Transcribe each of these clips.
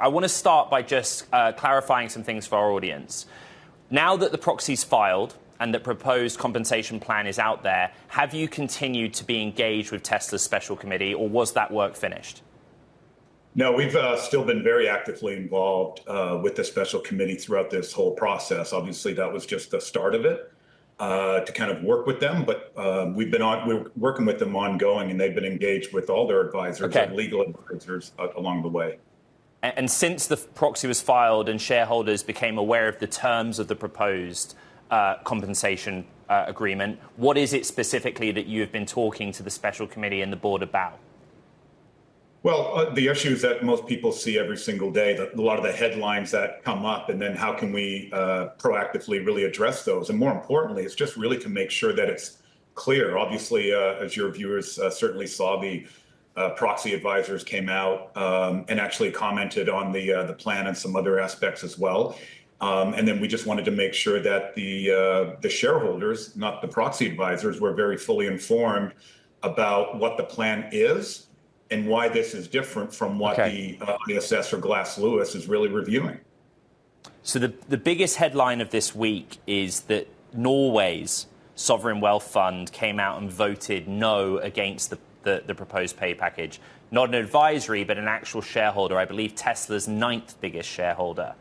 I want to start by just clarifying some things for our audience. Now that the proxy's filed and the proposed compensation plan is out there, have you continued to be engaged with Tesla's special committee, or was that work finished? No, we've still been very actively involved with the special committee throughout this whole process. Obviously, that was just the start of it to kind of work with them. But we're working with them ongoing, and they've been engaged with all their advisors and legal advisors along the way. And since the proxy was filed and shareholders became aware of the terms of the proposed compensation agreement, what is it specifically that you have been talking to the special committee and the board about? Well, the issues that most people see every single day, a lot of the headlines that come up, and then how can we proactively really address those? And more importantly, it's just really to make sure that it's clear. Obviously, as your viewers certainly saw, the proxy advisors came out and actually commented on the plan and some other aspects as well. And then we just wanted to make sure that the shareholders, not the proxy advisors, were very fully informed about what the plan is and why this is different from what the ISS or Glass Lewis is really reviewing. So the biggest headline of this week is that Norway's sovereign wealth fund came out and voted no against the proposed pay package. Not an advisory, but an actual shareholder, I believe Tesla's 9th biggest shareholder.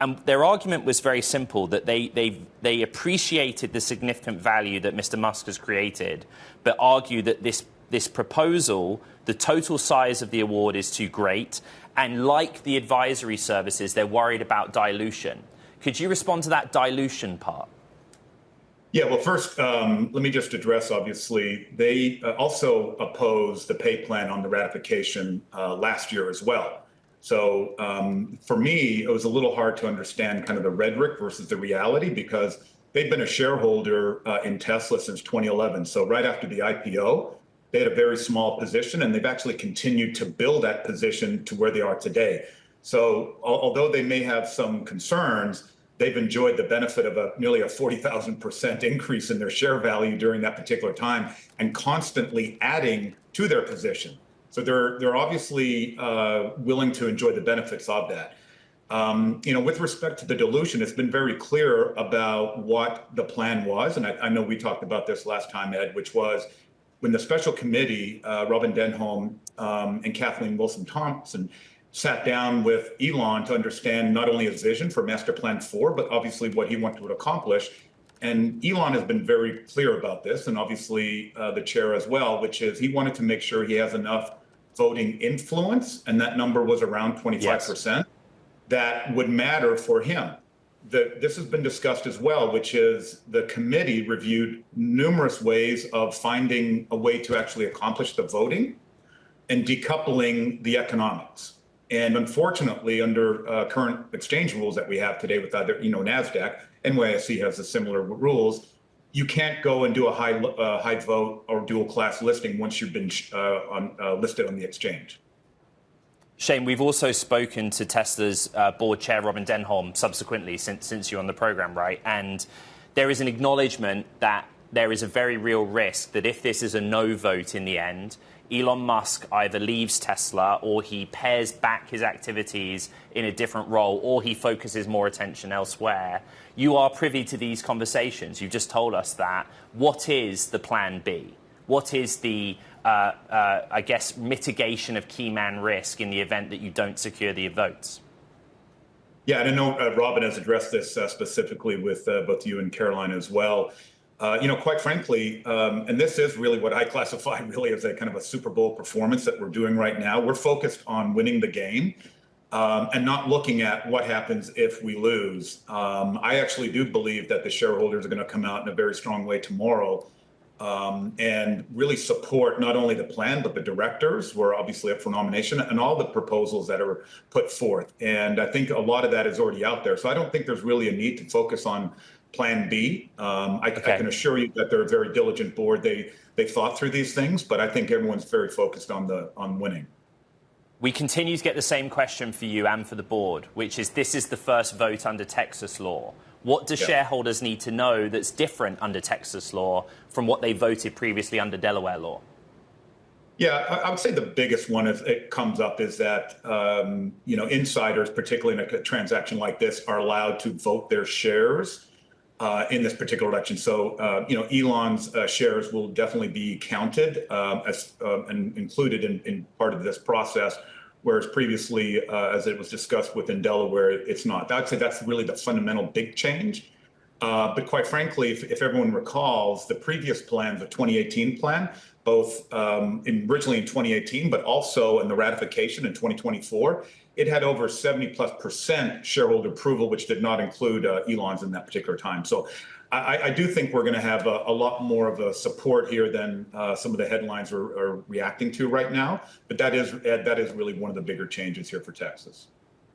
And their argument was very simple, that they appreciated the significant value that Mr. Musk has created, but argue that this proposal, the total size of the award is too great. And like the advisory services, they're worried about dilution. Could you respond to that dilution part? Yeah, well, first, let me just address, obviously, they also opposed the pay plan on the ratification last year as well. So for me, it was a little hard to understand kind of the rhetoric versus the reality, because they've been a shareholder in Tesla since 2011. So right after the IPO, they had a very small position, and they've actually continued to build that position to where they are today. So although they may have some concerns, they've enjoyed the benefit of nearly a 40,000% increase in their share value during that particular time, and constantly adding to their position. So they're obviously willing to enjoy the benefits of that. With respect to the dilution, it's been very clear about what the plan was. And I know we talked about this last time, Ed, which was when the special committee, Robin Denholm and Kathleen Wilson-Thompson, sat down with Elon to understand not only his vision for Master Plan 4, but obviously what he wanted to accomplish. And Elon has been very clear about this, and obviously the chair as well, which is he wanted to make sure he has enough voting influence, and that number was around 25%, that would matter for him. This has been discussed as well, which is the committee reviewed numerous ways of finding a way to actually accomplish the voting and decoupling the economics. And unfortunately, under current exchange rules that we have today with either, NASDAQ, NYSE has the similar rules. You can't go and do a high vote or dual class listing once you've been listed on the exchange. Shane, we've also spoken to Tesla's board chair, Robin Denholm, subsequently since you're on the program, right? And there is an acknowledgement that there is a very real risk that if this is a no vote in the end, Elon Musk either leaves Tesla, or he pares back his activities in a different role, or he focuses more attention elsewhere. You are privy to these conversations. You've just told us that. What is the plan B? What is the, mitigation of Keyman risk in the event that you don't secure the votes? Yeah, and I know Robin has addressed this specifically with both you and Caroline as well. Quite frankly, and this is really what I classify really as a kind of a Super Bowl performance that we're doing right now. We're focused on winning the game and not looking at what happens if we lose. I actually do believe that the shareholders are going to come out in a very strong way tomorrow and really support not only the plan, but the directors who are obviously up for nomination, and all the proposals that are put forth. And I think a lot of that is already out there. So I don't think there's really a need to focus on Plan B. I can assure you that they're a very diligent board. They thought through these things, but I think everyone's very focused on winning. We continue to get the same question for you and for the board, which is, this is the first vote under Texas law. What do shareholders need to know that's different under Texas law from what they voted previously under Delaware law? Yeah, I would say the biggest one is it comes up is that insiders, particularly in a transaction like this, are allowed to vote their shares in this particular election. So Elon's shares will definitely be counted and included in part of this process, whereas previously, as it was discussed within Delaware, it's not. I'd say that's really the fundamental big change. But quite frankly, if everyone recalls, the previous plan, the 2018 plan, both originally in 2018, but also in the ratification in 2024, it had over 70+% shareholder approval, which did not include Elon's in that particular time. So I do think we're going to have a lot more of a support here than some of the headlines are reacting to right now. But that is really one of the bigger changes here for Texas.